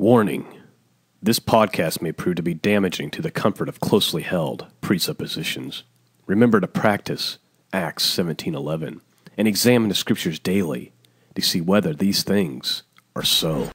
Warning. This podcast may prove to be damaging to the comfort of closely held presuppositions. Remember to practice Acts 17:11 and examine the scriptures daily to see whether these things are so.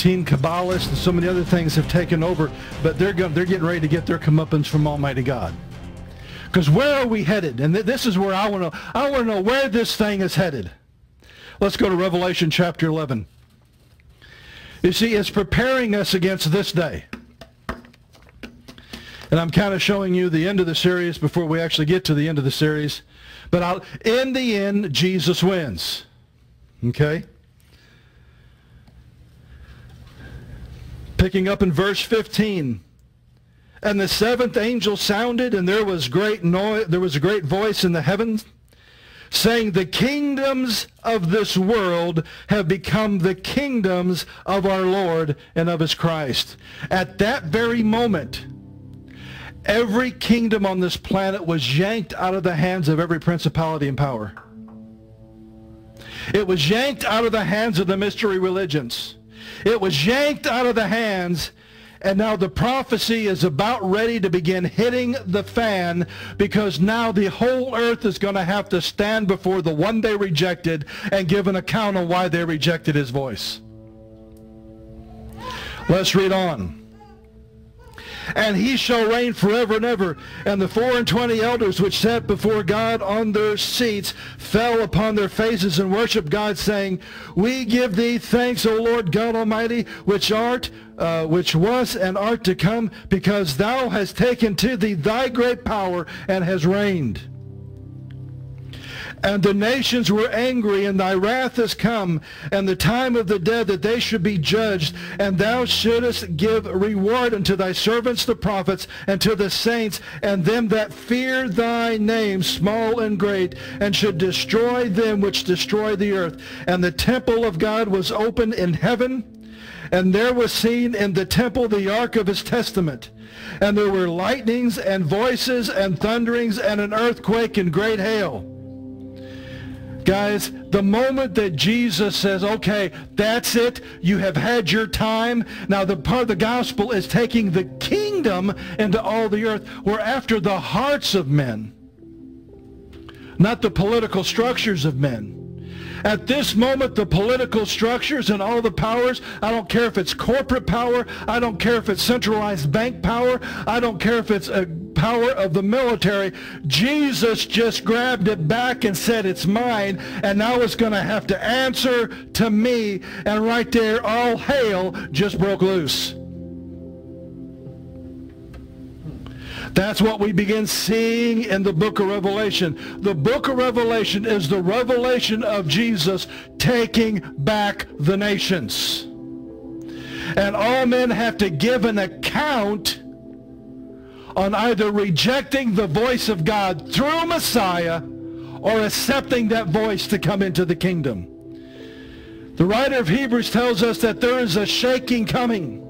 Kabbalists and so many other things have taken over, but they're getting ready to get their comeuppance from Almighty God. Because where are we headed? And this is where I want to know where this thing is headed. Let's go to Revelation chapter 11. You see, it's preparing us against this day. And I'm kind of showing you the end of the series before we actually get to the end of the series. But in the end, Jesus wins. Okay? Picking up in verse 15. And the seventh angel sounded, and there was a great voice in the heavens, saying, the kingdoms of this world have become the kingdoms of our Lord and of his Christ. At that very moment, every kingdom on this planet was yanked out of the hands of every principality and power. It was yanked out of the hands of the mystery religions. It was yanked out of the hands, and now the prophecy is about ready to begin hitting the fan, because now the whole earth is going to have to stand before the one they rejected and give an account of why they rejected his voice. Let's read on. And he shall reign forever and ever. And the 24 elders which sat before God on their seats fell upon their faces and worshiped God, saying, we give thee thanks, O Lord God Almighty, which was and art to come, because thou hast taken to thee thy great power and hast reigned. And the nations were angry, and thy wrath is come, and the time of the dead that they should be judged. And thou shouldest give reward unto thy servants the prophets, and to the saints, and them that fear thy name, small and great, and should destroy them which destroy the earth. And the temple of God was opened in heaven, and there was seen in the temple the ark of his testament. And there were lightnings, and voices, and thunderings, and an earthquake, and great hail. Guys, the moment that Jesus says, okay, that's it, you have had your time, now the part of the gospel is taking the kingdom into all the earth. We're after the hearts of men, not the political structures of men. At this moment, the political structures and all the powers, I don't care if it's corporate power, I don't care if it's centralized bank power, I don't care if it's a power of the military. Jesus just grabbed it back and said, it's mine, and now it's going to have to answer to me. And right there, all hell just broke loose. That's what we begin seeing in the book of Revelation. The book of Revelation is the revelation of Jesus taking back the nations. And all men have to give an account on either rejecting the voice of God through Messiah or accepting that voice to come into the kingdom. The writer of Hebrews tells us that there is a shaking coming,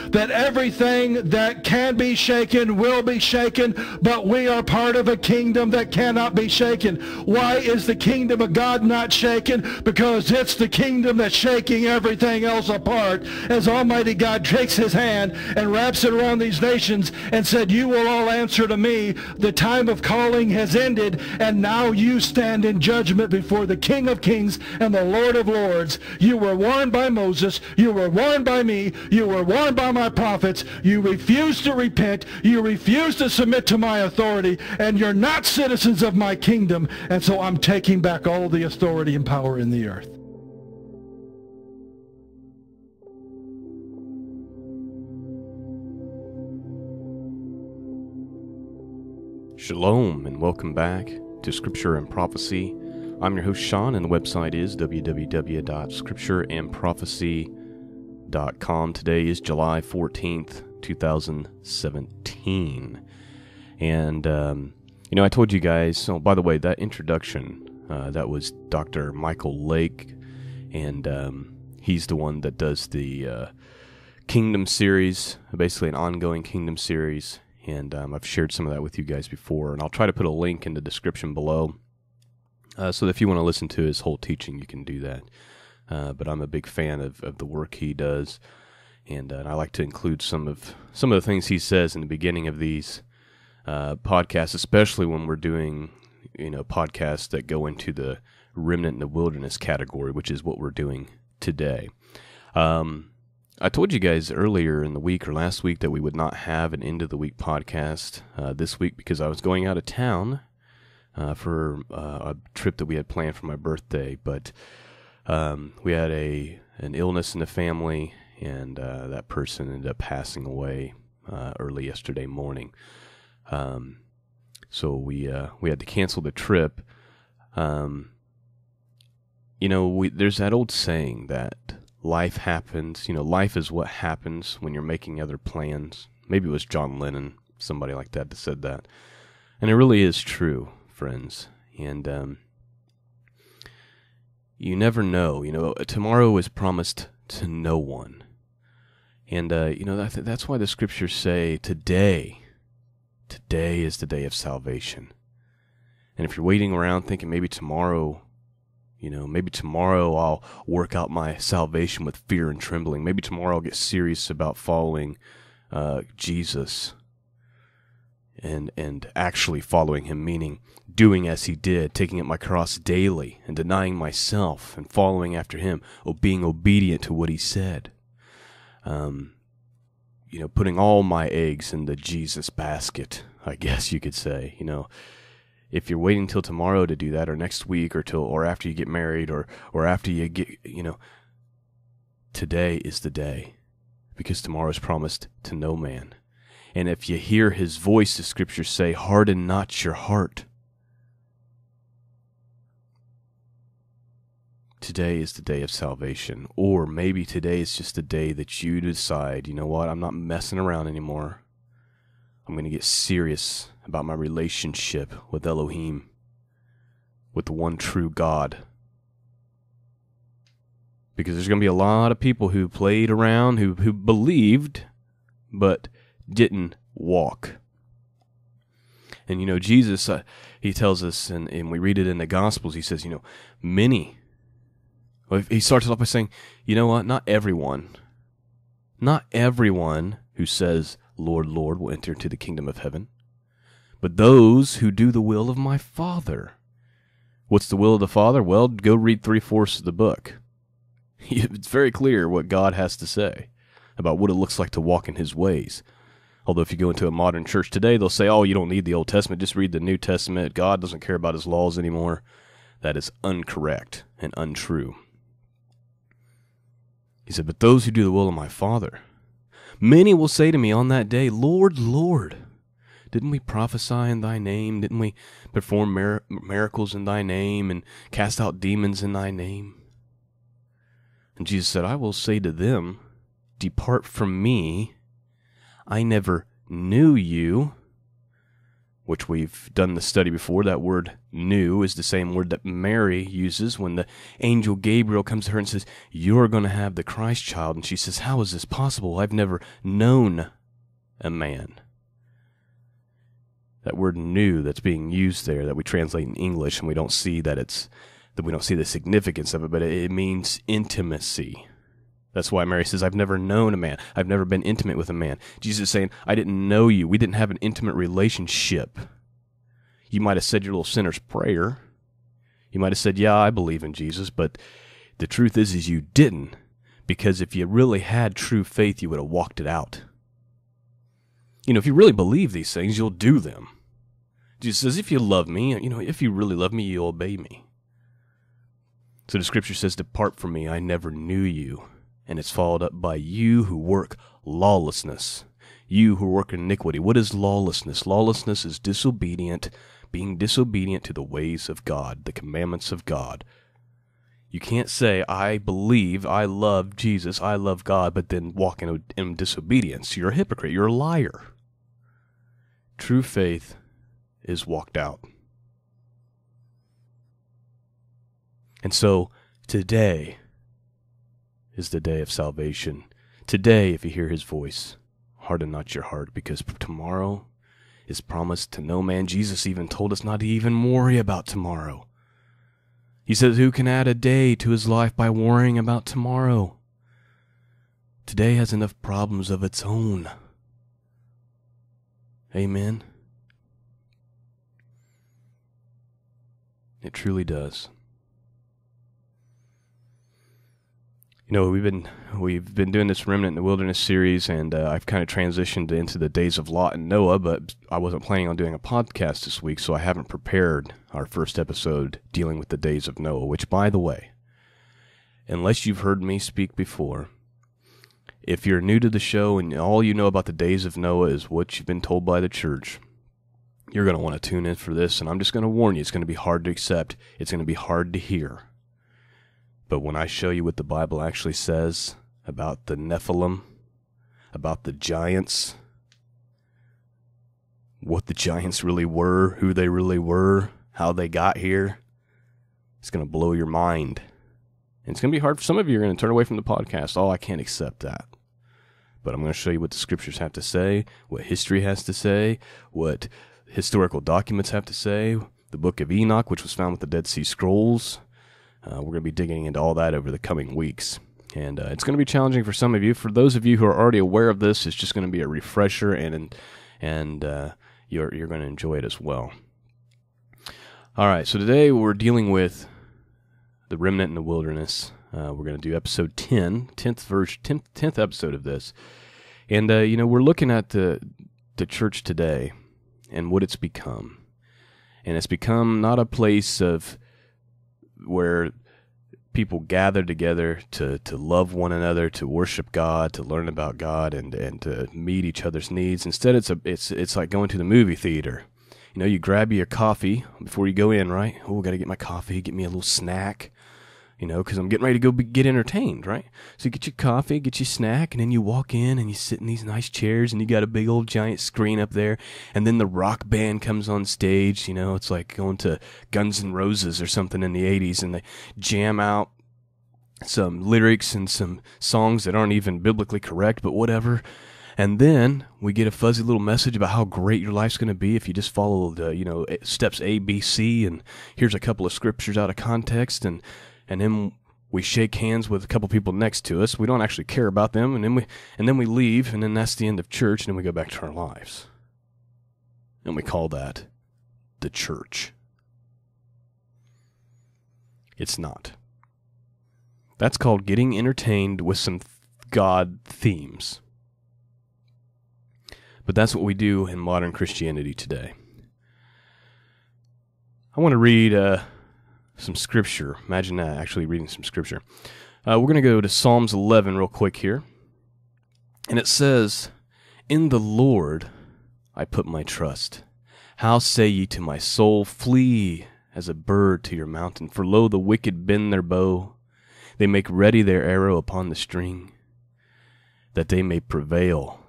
that everything that can be shaken will be shaken, but we are part of a kingdom that cannot be shaken. Why is the kingdom of God not shaken? Because it's the kingdom that's shaking everything else apart, as Almighty God takes his hand and wraps it around these nations and said, you will all answer to me. The time of calling has ended, and now you stand in judgment before the King of Kings and the Lord of Lords. You were warned by Moses. You were warned by me. You were warned by my prophets. You refuse to repent. You refuse to submit to my authority, and you're not citizens of my kingdom. And so I'm taking back all the authority and power in the earth. Shalom and welcome back to Scripture and Prophecy. I'm your host Sean, and the website is www.scriptureandprophecy.com. Today is July 14th, 2017. And, I told you guys, by the way, that introduction, that was Dr. Michael Lake, and he's the one that does the Kingdom series, basically an ongoing Kingdom series. And I've shared some of that with you guys before, and I'll try to put a link in the description below, so that if you want to listen to his whole teaching, you can do that. But I'm a big fan of the work he does, and I like to include some of the things he says in the beginning of these podcasts, especially when we're doing podcasts that go into the Remnant in the Wilderness category, which is what we're doing today. I told you guys earlier in the week or last week that we would not have an end of the week podcast this week because I was going out of town for a trip that we had planned for my birthday. But we had an illness in the family, and that person ended up passing away early yesterday morning. So we had to cancel the trip. There's that old saying that life happens. Life is what happens when you're making other plans. Maybe it was John Lennon, somebody like that said that. And it really is true, friends. And you never know. Tomorrow is promised to no one. And, that's why the scriptures say today is the day of salvation. And if you're waiting around thinking maybe tomorrow I'll work out my salvation with fear and trembling. Maybe tomorrow I'll get serious about following Jesus and actually following him, meaning doing as he did, taking up my cross daily and denying myself and following after him, or being obedient to what he said. Putting all my eggs in the Jesus basket, I guess you could say. If you're waiting till tomorrow to do that, or next week, or after you get married, or after you get, today is the day, because tomorrow is promised to no man. And if you hear his voice, the scriptures say, harden not your heart. Today is the day of salvation. Or maybe today is just the day that you decide, you know what, I'm not messing around anymore. I'm going to get serious about my relationship with Elohim, with the one true God. Because there's going to be a lot of people who played around, who believed, but didn't walk. And Jesus, he tells us, and we read it in the Gospels, he says, many. Well, he starts it off by saying, you know what, not everyone who says, Lord, Lord, will enter into the kingdom of heaven, but those who do the will of my Father. What's the will of the Father? Well, go read 3/4 of the book. It's very clear what God has to say about what it looks like to walk in his ways. Although if you go into a modern church today, they'll say, oh, you don't need the Old Testament, just read the New Testament. God doesn't care about his laws anymore. That is incorrect and untrue. He said, but those who do the will of my Father. Many will say to me on that day, Lord, Lord, didn't we prophesy in thy name? Didn't we perform miracles in thy name and cast out demons in thy name? And Jesus said, I will say to them, depart from me, I never knew you. Which we've done the study before. That word knew is the same word that Mary uses when the angel Gabriel comes to her and says, you're going to have the Christ child. And she says, how is this possible? I've never known a man. That word knew that's being used there, that we translate in English, and we don't see that we don't see the significance of it, but it means intimacy. That's why Mary says, I've never known a man. I've never been intimate with a man. Jesus is saying, I didn't know you. We didn't have an intimate relationship. You might have said your little sinner's prayer. You might have said, yeah, I believe in Jesus, but the truth is you didn't, because if you really had true faith, you would have walked it out. If you really believe these things, you'll do them. Jesus says, if you love me, if you really love me, you'll obey me. So the scripture says, depart from me, I never knew you. And it's followed up by you who work lawlessness. you who work in iniquity. What is lawlessness? Lawlessness is being disobedient to the ways of God, the commandments of God. You can't say, I believe, I love Jesus, I love God, but then walk in disobedience. You're a hypocrite. You're a liar. True faith is walked out. And so, today is the day of salvation. Today, if you hear his voice, harden not your heart, because tomorrow is promised to no man. Jesus even told us not to even worry about tomorrow. He says, who can add a day to his life by worrying about tomorrow? Today has enough problems of its own. Amen. It truly does. You know, we've been doing this Remnant in the Wilderness series, and I've kind of transitioned into the days of Lot and Noah, but I wasn't planning on doing a podcast this week, so I haven't prepared our first episode dealing with the days of Noah, which, by the way, unless you've heard me speak before, if you're new to the show and all you know about the days of Noah is what you've been told by the church, you're going to want to tune in for this, and I'm just going to warn you, it's going to be hard to accept. It's going to be hard to hear. But when I show you what the Bible actually says about the Nephilim, about the giants, what the giants really were, who they really were, how they got here, it's going to blow your mind. And it's going to be hard for some of you. You're going to turn away from the podcast. Oh, I can't accept that. But I'm going to show you what the scriptures have to say, what history has to say, what historical documents have to say, the book of Enoch, which was found with the Dead Sea Scrolls. We're going to be digging into all that over the coming weeks. And it's going to be challenging for some of you. For those of you who are already aware of this, it's just going to be a refresher, and you're going to enjoy it as well. All right, so today we're dealing with the Remnant in the Wilderness. We're going to do episode 10th episode of this. And, we're looking at the church today and what it's become. And it's become not a place of where people gather together to love one another, to worship God, to learn about God, and to meet each other's needs. Instead, it's like going to the movie theater. You know, you grab your coffee before you go in, right? Oh, got to get my coffee, get me a little snack, because I'm getting ready to go get entertained, right? So you get your coffee, get your snack, and then you walk in and you sit in these nice chairs, and you got a big old giant screen up there, and then the rock band comes on stage. It's like going to Guns N' Roses or something in the 80s, and they jam out some lyrics and some songs that aren't even biblically correct, but whatever. And then we get a fuzzy little message about how great your life's going to be if you just follow the, steps A, B, C, and here's a couple of scriptures out of context, and then we shake hands with a couple people next to us. We don't actually care about them, and then we leave, and then that's the end of church, and then we go back to our lives. And we call that the church. It's not. That's called getting entertained with some God themes. But that's what we do in modern Christianity today. I want to read some scripture. Imagine that, actually reading some scripture. We're going to go to Psalms 11 real quick here. And it says, "In the Lord I put my trust. How say ye to my soul, flee as a bird to your mountain? For lo, the wicked bend their bow. They make ready their arrow upon the string, that they may prevail,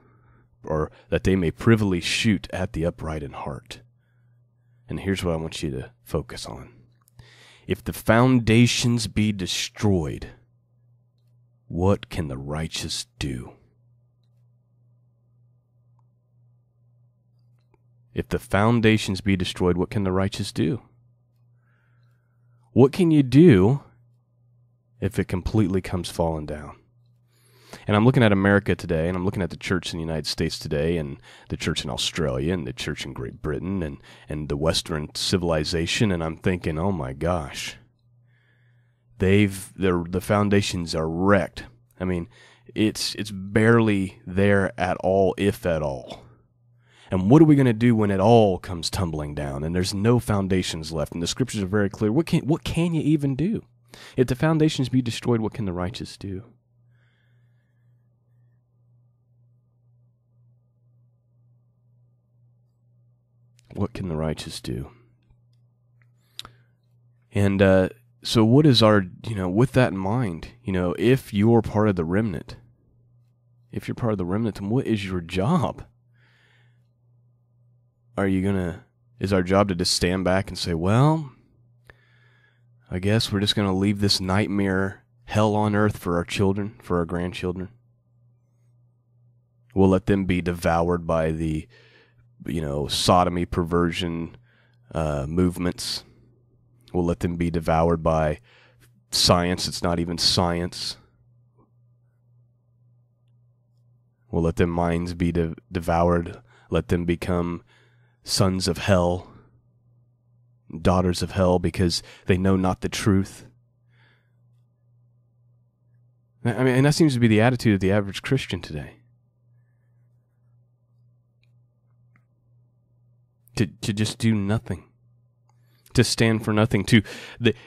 or that they may privily shoot at the upright in heart." And here's what I want you to focus on. If the foundations be destroyed, what can the righteous do? If the foundations be destroyed, what can the righteous do? What can you do if it completely comes falling down? And I'm looking at America today, and I'm looking at the church in the United States today, and the church in Australia, and the church in Great Britain, and the Western civilization, and I'm thinking, oh my gosh, the foundations are wrecked. I mean, it's barely there at all, if at all. And what are we going to do when it all comes tumbling down, and there's no foundations left? And the scriptures are very clear. What can you even do? If the foundations be destroyed, what can the righteous do? What can the righteous do? And so what is our, with that in mind, if you're part of the remnant, then what is your job? Is our job to just stand back and say, well, I guess we're just going to leave this nightmare hell on earth for our children, for our grandchildren? We'll let them be devoured by the, sodomy, perversion movements. We'll let them be devoured by science. It's not even science. We'll let their minds be devoured. Let them become sons of hell, daughters of hell, because they know not the truth. I mean, and that seems to be the attitude of the average Christian today. To just do nothing. To stand for nothing.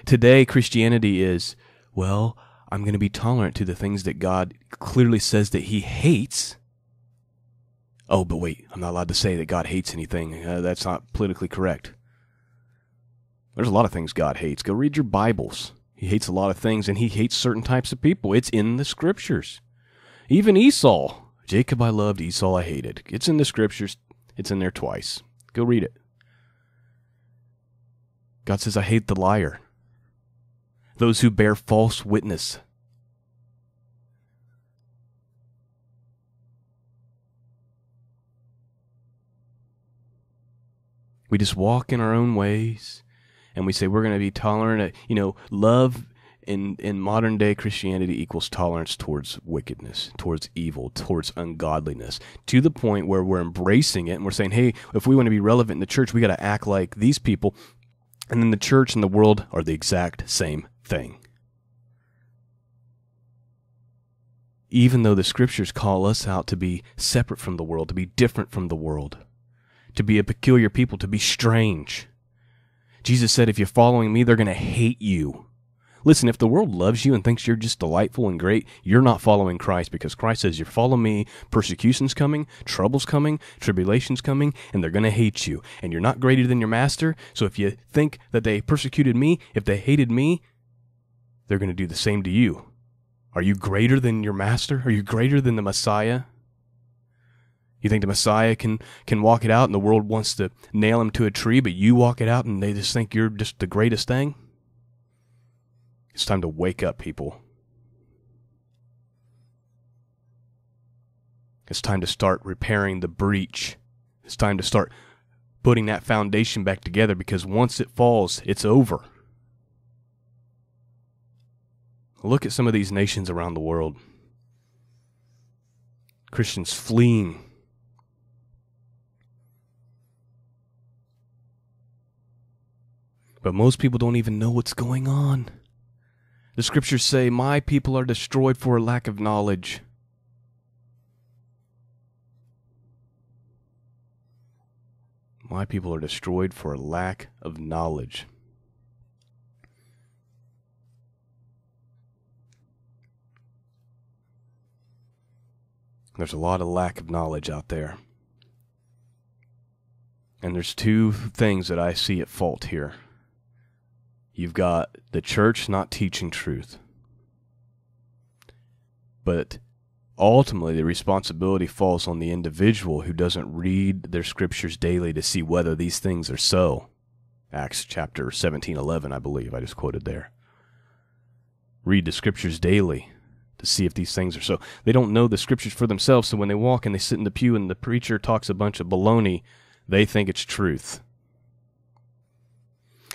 Today, Christianity is, well, I'm going to be tolerant to the things that God clearly says that he hates. Oh, but wait, I'm not allowed to say that God hates anything. That's not politically correct. There's a lot of things God hates. Go read your Bibles. He hates a lot of things, and he hates certain types of people. It's in the Scriptures. Even Esau. Jacob I loved, Esau I hated. It's in the Scriptures. It's in there twice. Go read it. God says, I hate the liar. Those who bear false witness. We just walk in our own ways, and we say we're going to be tolerant. Love in modern day Christianity equals tolerance towards wickedness, towards evil, towards ungodliness, to the point where we're embracing it, and we're saying, hey, if we want to be relevant in the church, we got to act like these people. And then the church and the world are the exact same thing. Even though the Scriptures call us out to be separate from the world, to be different from the world, to be a peculiar people, to be strange. Jesus said, if you're following me, they're going to hate you. Listen, if the world loves you and thinks you're just delightful and great, you're not following Christ, because Christ says, you follow me, persecution's coming, trouble's coming, tribulation's coming, and they're going to hate you. And you're not greater than your master, so if you think that they persecuted me, if they hated me, they're going to do the same to you. Are you greater than your master? Are you greater than the Messiah? You think the Messiah can walk it out and the world wants to nail him to a tree, but you walk it out and they just think you're just the greatest thing? It's time to wake up, people. It's time to start repairing the breach. It's time to start putting that foundation back together, because once it falls, it's over. Look at some of these nations around the world. Christians fleeing. But most people don't even know what's going on. The Scriptures say, my people are destroyed for a lack of knowledge. My people are destroyed for a lack of knowledge. There's a lot of lack of knowledge out there. And there's two things that I see at fault here. You've got the church not teaching truth. But ultimately, the responsibility falls on the individual who doesn't read their Scriptures daily to see whether these things are so. Acts chapter 17:11, I believe, I just quoted there. Read the Scriptures daily to see if these things are so. They don't know the Scriptures for themselves, so when they walk and they sit in the pew and the preacher talks a bunch of baloney, they think it's truth.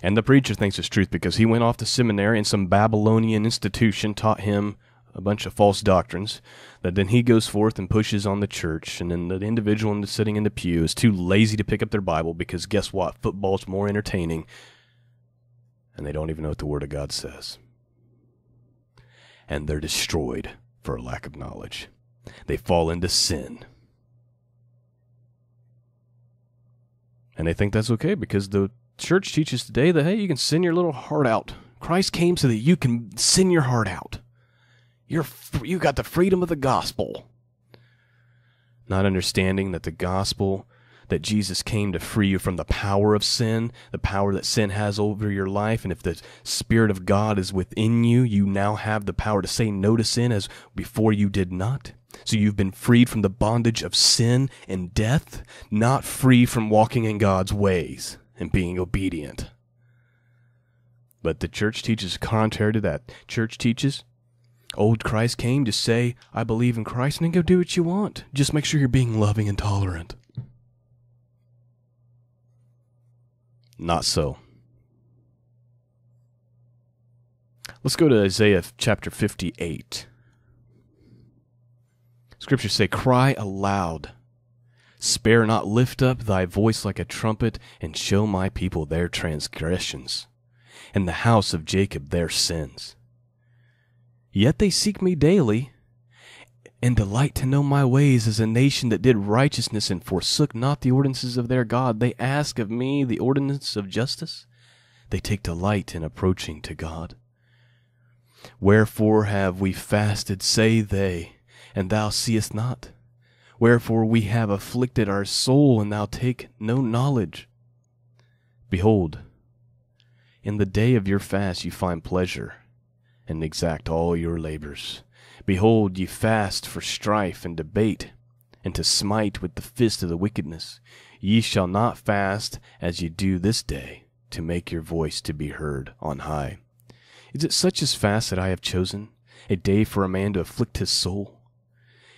And the preacher thinks it's truth because he went off to seminary and some Babylonian institution taught him a bunch of false doctrines that then he goes forth and pushes on the church. And then the individual sitting in the pew is too lazy to pick up their Bible because guess what? Football's more entertaining. And they don't even know what the Word of God says. And they're destroyed for a lack of knowledge. They fall into sin. And they think that's okay because the church teaches today that, hey, you can sin your little heart out. Christ came so that you can sin your heart out. You got the freedom of the gospel. Not understanding that the gospel that Jesus came to free you from the power of sin, the power that sin has over your life. And if the Spirit of God is within you, you now have the power to say no to sin as before you did not. So you've been freed from the bondage of sin and death, not free from walking in God's ways and being obedient. But the church teaches contrary to that. Church teaches, old Christ came to say, I believe in Christ, and then go do what you want. Just make sure you're being loving and tolerant. Not so. Let's go to Isaiah chapter 58. Scriptures say, cry aloud, spare not, lift up thy voice like a trumpet, and show my people their transgressions, and the house of Jacob their sins. Yet they seek me daily, and delight to know my ways as a nation that did righteousness and forsook not the ordinances of their God. They ask of me the ordinance of justice. They take delight in approaching to God. Wherefore have we fasted, say they, and thou seest not? Wherefore we have afflicted our soul, and thou take no knowledge? Behold, in the day of your fast you find pleasure, and exact all your labors. Behold, ye fast for strife and debate, and to smite with the fist of the wickedness. Ye shall not fast as ye do this day, to make your voice to be heard on high. Is it such as fast that I have chosen, a day for a man to afflict his soul?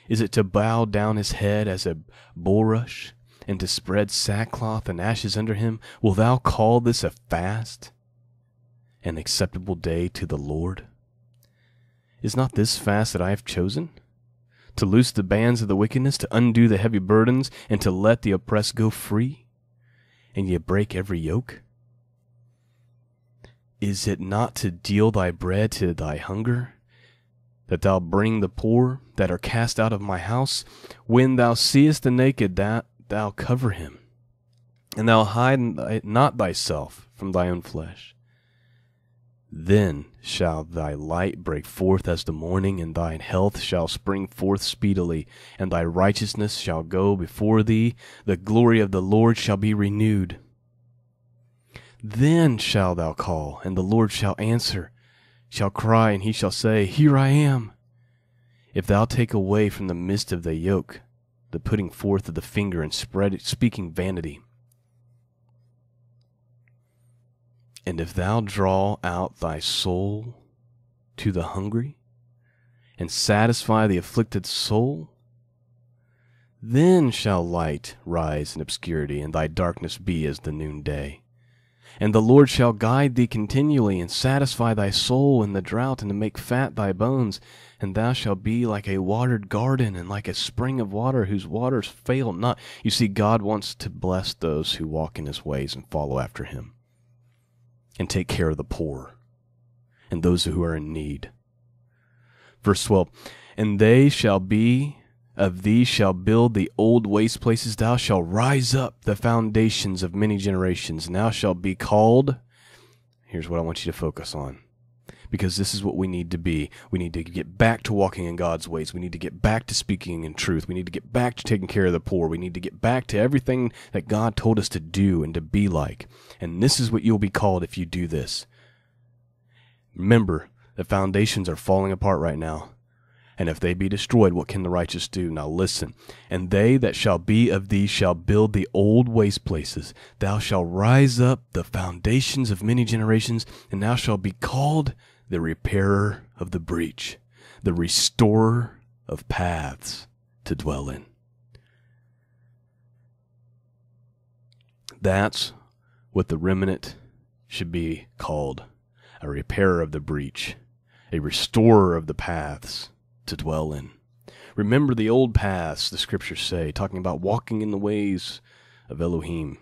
Is it to bow down his head as a bulrush, and to spread sackcloth and ashes under him? Wilt thou call this a fast, an acceptable day to the Lord? Is not this fast that I have chosen? To loose the bands of the wickedness, to undo the heavy burdens, and to let the oppressed go free? And ye break every yoke? Is it not to deal thy bread to thy hunger, that thou bring the poor that are cast out of my house? When thou seest the naked, that thou cover him, and thou hide not thyself from thy own flesh. Then shall thy light break forth as the morning, and thine health shall spring forth speedily, and thy righteousness shall go before thee. The glory of the Lord shall be renewed. Then shalt thou call, and the Lord shall answer, shall cry, and he shall say, Here I am. If thou take away from the midst of the yoke, the putting forth of the finger, and speaking vanity, and if thou draw out thy soul to the hungry, and satisfy the afflicted soul, then shall light rise in obscurity, and thy darkness be as the noonday. And the Lord shall guide thee continually, and satisfy thy soul in the drought, and to make fat thy bones. And thou shalt be like a watered garden, and like a spring of water whose waters fail not. You see, God wants to bless those who walk in his ways and follow after him, and take care of the poor and those who are in need. Verse 12, and they shall be of thee shall build the old waste places. Thou shalt rise up the foundations of many generations, and thou shalt be called. Here's what I want you to focus on, because this is what we need to be. We need to get back to walking in God's ways. We need to get back to speaking in truth. We need to get back to taking care of the poor. We need to get back to everything that God told us to do and to be like. And this is what you'll be called if you do this. Remember, the foundations are falling apart right now. And if they be destroyed, what can the righteous do? Now listen. And they that shall be of thee shall build the old waste places. Thou shalt rise up the foundations of many generations, and thou shalt be called the repairer of the breach, the restorer of paths to dwell in. That's what the remnant should be called, a repairer of the breach, a restorer of the paths to dwell in. Remember the old paths, the scriptures say, talking about walking in the ways of Elohim.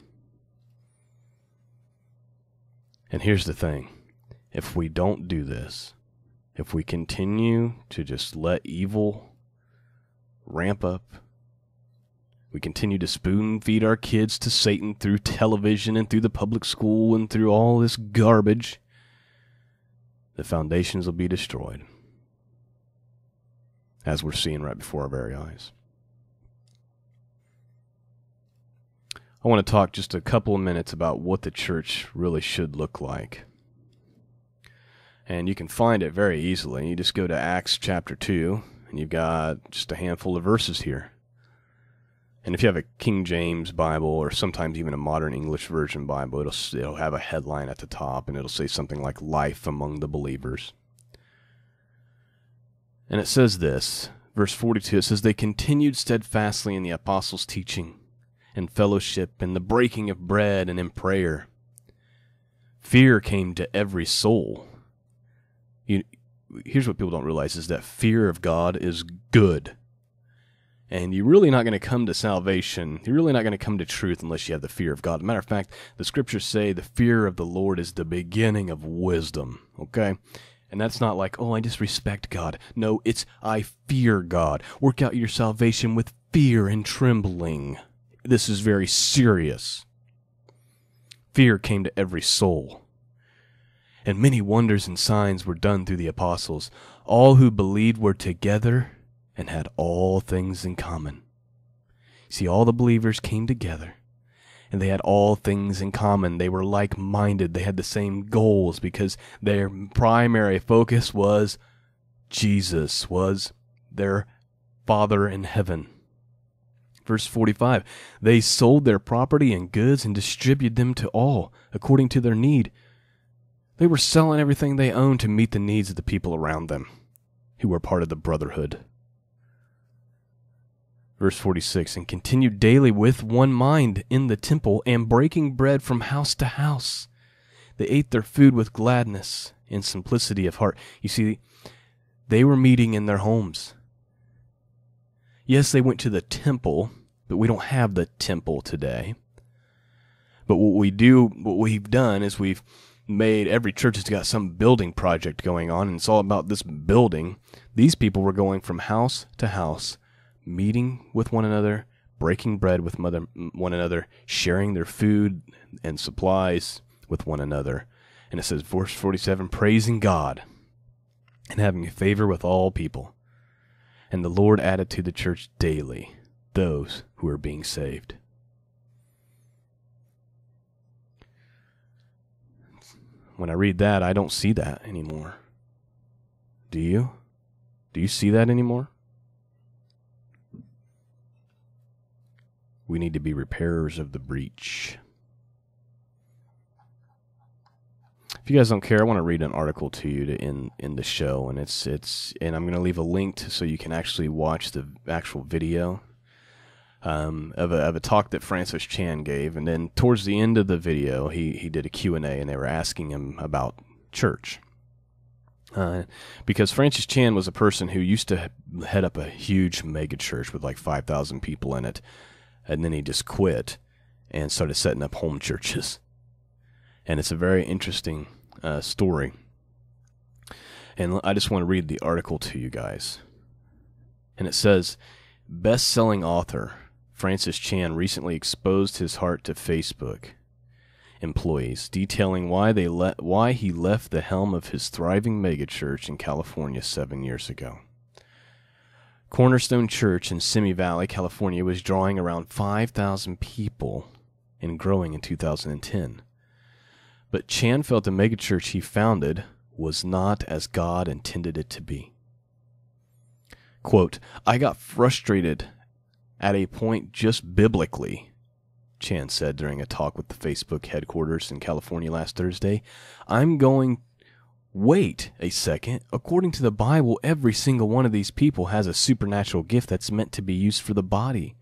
And here's the thing. If we don't do this, if we continue to just let evil ramp up, we continue to spoon feed our kids to Satan through television and through the public school and through all this garbage, the foundations will be destroyed, as we're seeing right before our very eyes. I want to talk just a couple of minutes about what the church really should look like. And you can find it very easily. You just go to Acts chapter 2, and you've got just a handful of verses here. And if you have a King James Bible, or sometimes even a modern English version Bible, it'll have a headline at the top, and it'll say something like "Life Among the Believers." And it says this, verse 42, it says, "They continued steadfastly in the apostles' teaching, and fellowship, and the breaking of bread, and in prayer. Fear came to every soul." Here's what people don't realize, is that fear of God is good. And you're really not going to come to salvation, you're really not going to come to truth unless you have the fear of God. As a matter of fact, the scriptures say the fear of the Lord is the beginning of wisdom, okay? And that's not like, oh, I just respect God. No, it's I fear God. Work out your salvation with fear and trembling. This is very serious. Fear came to every soul. And many wonders and signs were done through the apostles. All who believed were together and had all things in common. See, all the believers came together, and they had all things in common. They were like-minded. They had the same goals because their primary focus was Jesus, was their Father in heaven. Verse 45, "They sold their property and goods and distributed them to all, according to their need." They were selling everything they owned to meet the needs of the people around them, who were part of the brotherhood. Verse 46, "And continued daily with one mind in the temple, and breaking bread from house to house. They ate their food with gladness and simplicity of heart." You see, they were meeting in their homes. Yes, they went to the temple, but we don't have the temple today. But what we've done is we've made, every church has got some building project going on, and it's all about this building. These people were going from house to house, meeting with one another, breaking bread with one another, sharing their food and supplies with one another. And it says, verse 47, "Praising God and having favor with all people. And the Lord added to the church daily those who were being saved." When I read that, I don't see that anymore. Do you? Do you see that anymore? We need to be repairers of the breach. If you guys don't care, I want to read an article to you to end the show, and and I'm going to leave a link so you can actually watch the actual video of a talk that Francis Chan gave, and then towards the end of the video, he did a Q&A, and they were asking him about church. Because Francis Chan was a person who used to head up a huge mega church with like 5,000 people in it, and then he just quit and started setting up home churches. And it's a very interesting story. And I just want to read the article to you guys. And it says, "Best-selling author Francis Chan recently exposed his heart to Facebook employees, detailing why he left the helm of his thriving megachurch in California 7 years ago. Cornerstone Church in Simi Valley, California, was drawing around 5,000 people and growing in 2010. But Chan felt the megachurch he founded was not as God intended it to be. Quote, "I got frustrated at a point just biblically," Chan said during a talk with the Facebook headquarters in California last Thursday. Wait a second. According to the Bible, every single one of these people has a supernatural gift that's meant to be used for the body.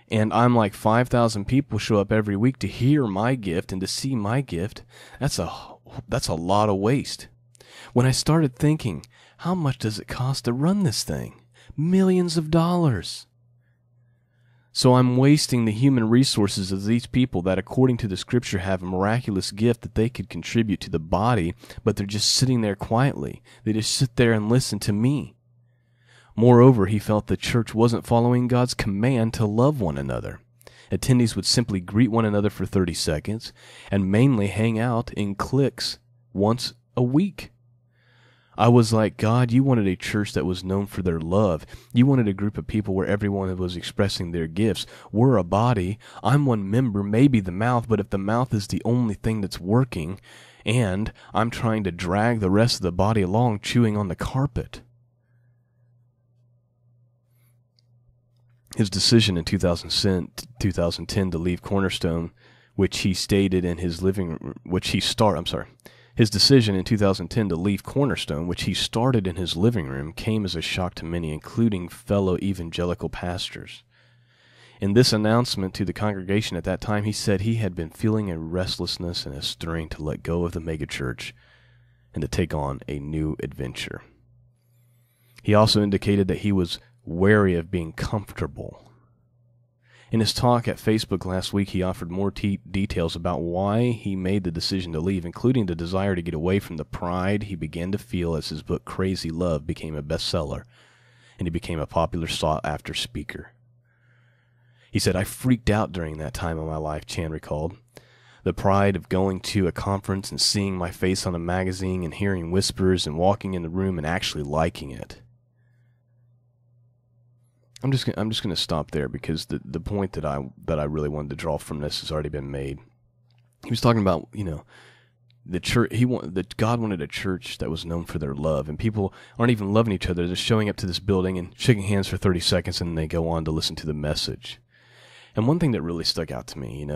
And I'm like 5,000 people show up every week to hear my gift and to see my gift. That's a lot of waste. When I started thinking, how much does it cost to run this thing? Millions of dollars. So I'm wasting the human resources of these people that, according to the scripture, have a miraculous gift that they could contribute to the body, but they're just sitting there quietly. They just sit there and listen to me. Moreover, he felt the church wasn't following God's command to love one another. Attendees would simply greet one another for 30 seconds and mainly hang out in cliques once a week. I was like, God, you wanted a church that was known for their love. You wanted a group of people where everyone was expressing their gifts. We're a body. I'm one member, maybe the mouth, but if the mouth is the only thing that's working, and I'm trying to drag the rest of the body along, chewing on the carpet. His decision in 2010 to leave Cornerstone, which he stated in his His decision in 2010 to leave Cornerstone, which he started in his living room, came as a shock to many, including fellow evangelical pastors. In this announcement to the congregation at that time, he said he had been feeling a restlessness and a stirring to let go of the megachurch and to take on a new adventure. He also indicated that he was wary of being comfortable. In his talk at Facebook last week, he offered more details about why he made the decision to leave, including the desire to get away from the pride he began to feel as his book Crazy Love became a bestseller, and he became a popular sought-after speaker. He said, I freaked out during that time of my life, Chan recalled. The pride of going to a conference and seeing my face on a magazine and hearing whispers and walking in the room and actually liking it. I'm just going to stop there because the point that I really wanted to draw from this has already been made. He was talking about, the church. God wanted a church that was known for their love, and people aren't even loving each other. They're showing up to this building and shaking hands for 30 seconds, and then they go on to listen to the message. And one thing that really stuck out to me,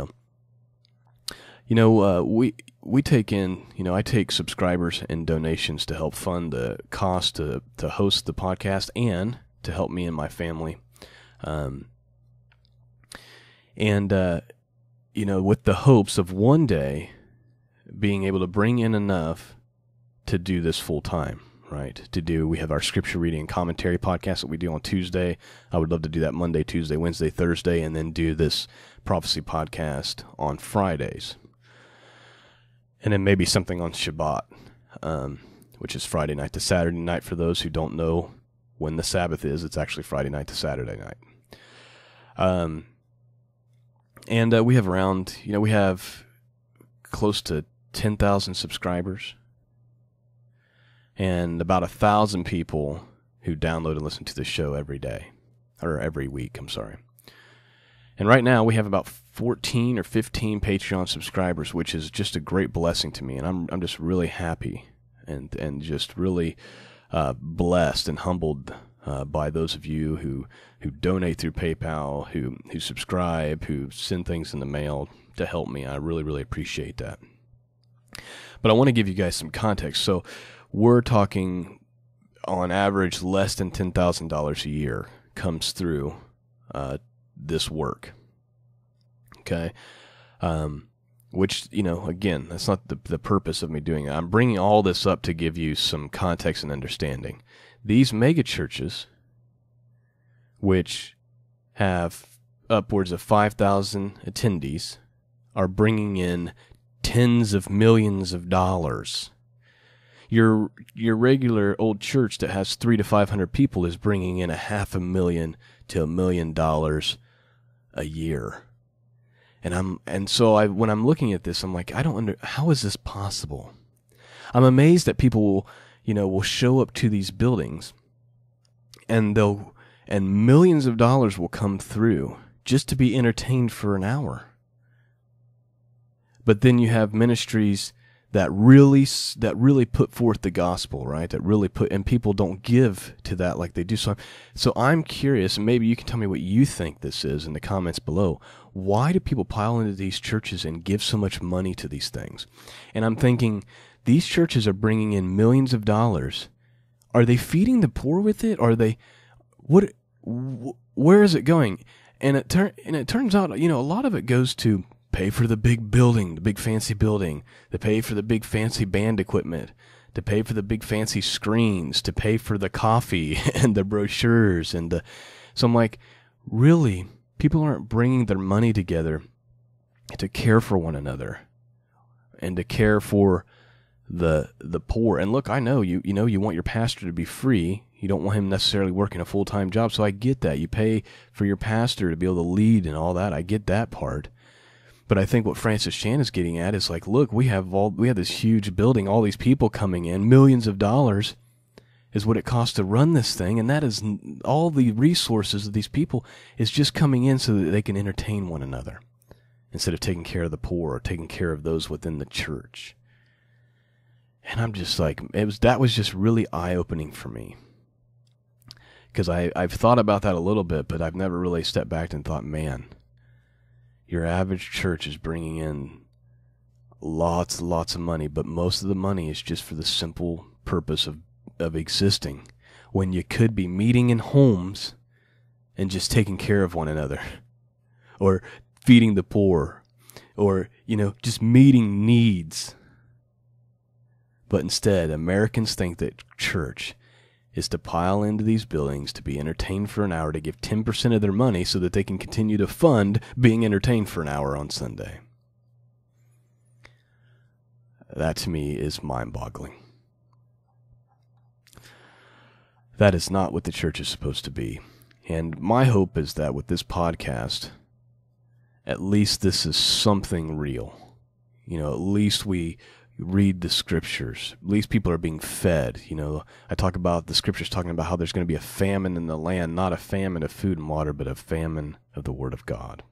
we take in, I take subscribers and donations to help fund the cost to host the podcast and to help me and my family. With the hopes of one day being able to bring in enough to do this full time, right? We have our scripture reading and commentary podcast that we do on Tuesday. I would love to do that Monday, Tuesday, Wednesday, Thursday, and then do this prophecy podcast on Fridays. And then maybe something on Shabbat, which is Friday night to Saturday night. For those who don't know when the Sabbath is, it's actually Friday night to Saturday night. We have around, we have close to 10,000 subscribers and about 1,000 people who download and listen to the show every week, I'm sorry. And right now we have about 14 or 15 Patreon subscribers, which is just a great blessing to me. And I'm just really happy and just really blessed and humbled by those of you who donate through PayPal, who subscribe, who send things in the mail to help me. I really, really appreciate that. But I want to give you guys some context. So we're talking on average less than $10,000 a year comes through this work. Okay? Which, again, that's not the purpose of me doing it. I'm bringing all this up to give you some context and understanding. These mega churches, which have upwards of 5,000 attendees, are bringing in tens of millions of dollars. Your regular old church that has 300 to 500 people is bringing in $500,000 to $1 million a year. When I'm looking at this, I'm like, how is this possible? I'm amazed that people will show up to these buildings and millions of dollars will come through just to be entertained for an hour. But then you have ministries that really put forth the gospel, right? And people don't give to that like they do. So I'm curious, and maybe you can tell me what you think this is in the comments below. Why do people pile into these churches and give so much money to these things? And I'm thinking, these churches are bringing in millions of dollars. Are they feeding the poor with it? Where is it going? And it turns out, a lot of it goes to pay for the big building, the big fancy building, to pay for the big fancy band equipment, to pay for the big fancy screens, to pay for the coffee and the brochures. So I'm like, really, people aren't bringing their money together to care for one another and to care for the poor. And look, I know you want your pastor to be free. You don't want him necessarily working a full-time job, so I get that. You pay for your pastor to be able to lead and all that. I get that part. But I think what Francis Chan is getting at is like, look, we have this huge building, all these people coming in, millions of dollars, is what it costs to run this thing, and that is all the resources of these people is just coming in so that they can entertain one another instead of taking care of the poor or taking care of those within the church. And I'm just like, that was just really eye-opening for me. Because I've thought about that a little bit, but I've never really stepped back and thought, man, your average church is bringing in lots and lots of money, but most of the money is just for the simple purpose of existing, when you could be meeting in homes and just taking care of one another, or feeding the poor, or, just meeting needs. But instead, Americans think that church is to pile into these buildings to be entertained for an hour, to give 10% of their money so that they can continue to fund being entertained for an hour on Sunday. That to me is mind-boggling. That is not what the church is supposed to be. And my hope is that with this podcast, at least this is something real. At least we read the scriptures. At least people are being fed. I talk about the scriptures talking about how there's going to be a famine in the land, not a famine of food and water, but a famine of the Word of God.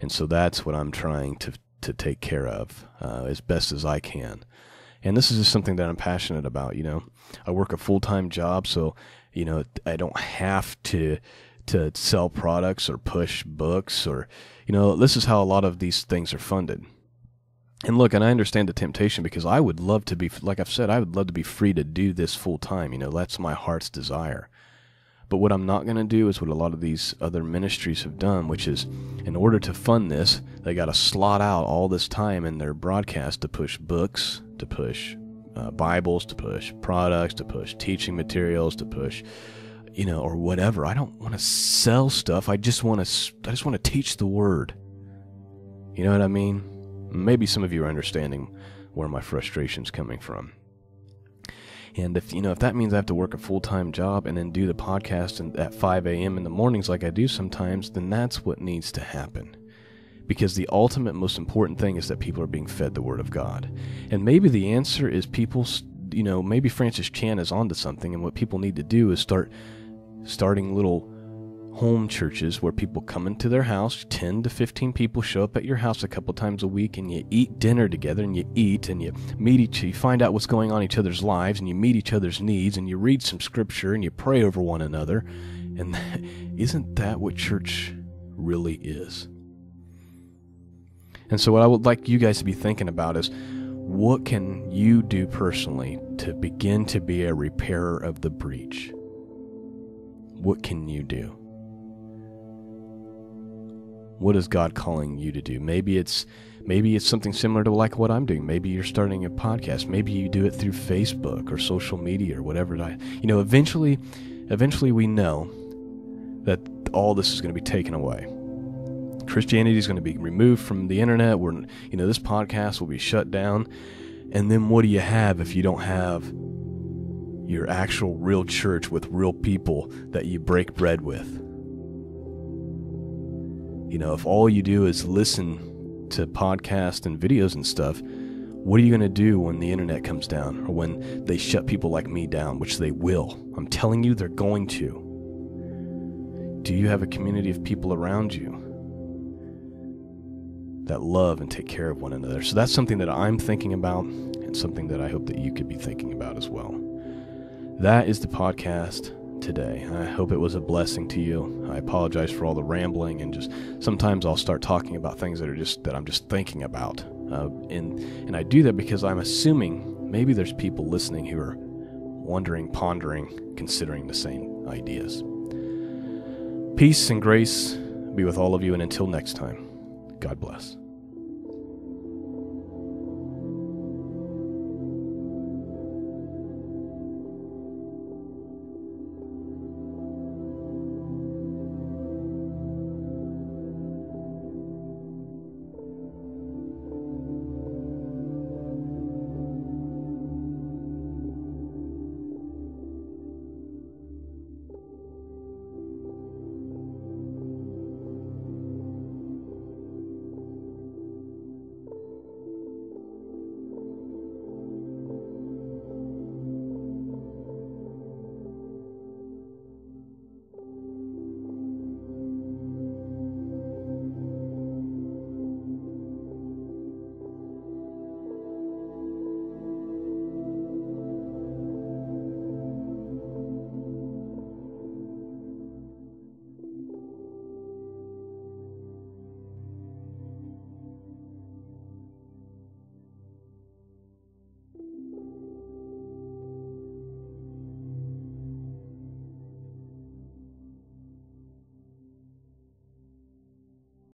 And so that's what I'm trying to take care of as best as I can. And this is just something that I'm passionate about. I work a full-time job, so, I don't have to sell products or push books or, this is how a lot of these things are funded. And look, and I understand the temptation, because I would love to be, like I've said, I would love to be free to do this full-time. That's my heart's desire. But what I'm not going to do is what a lot of these other ministries have done, which is, in order to fund this, they got to slot out all this time in their broadcast to push books, to push Bibles, to push products, to push teaching materials, to push, or whatever. I don't want to sell stuff. I just want to teach the Word. You know what I mean? Maybe some of you are understanding where my frustration's coming from. And if that means I have to work a full-time job and then do the podcast at 5 a.m. in the mornings like I do sometimes, then that's what needs to happen. Because the ultimate most important thing is that people are being fed the Word of God. And maybe the answer is people, maybe Francis Chan is onto something, and what people need to do is starting little home churches where people come into their house, 10 to 15 people show up at your house a couple times a week, and you eat dinner together, and you eat, and you meet you find out what's going on in each other's lives, and you meet each other's needs, and you read some scripture, and you pray over one another. And isn't that what church really is? And so what I would like you guys to be thinking about is, what can you do personally to begin to be a repairer of the breach? What can you do? What is God calling you to do? Maybe it's something similar to like what I'm doing. Maybe you're starting a podcast. Maybe you do it through Facebook or social media or whatever. Eventually we know that all this is going to be taken away. Christianity is going to be removed from the internet. This podcast will be shut down. And then what do you have if you don't have your actual real church with real people that you break bread with? If all you do is listen to podcasts and videos and stuff, what are you going to do when the internet comes down, or when they shut people like me down, which they will? I'm telling you, they're going to. Do you have a community of people around you that love and take care of one another? So that's something that I'm thinking about, and something that I hope that you could be thinking about as well. That is the podcast today. I hope it was a blessing to you. I apologize for all the rambling, and just sometimes I'll start talking about things that I'm just thinking about. And I do that because I'm assuming maybe there's people listening who are wondering, pondering, considering the same ideas. Peace and grace be with all of you, and until next time, God bless.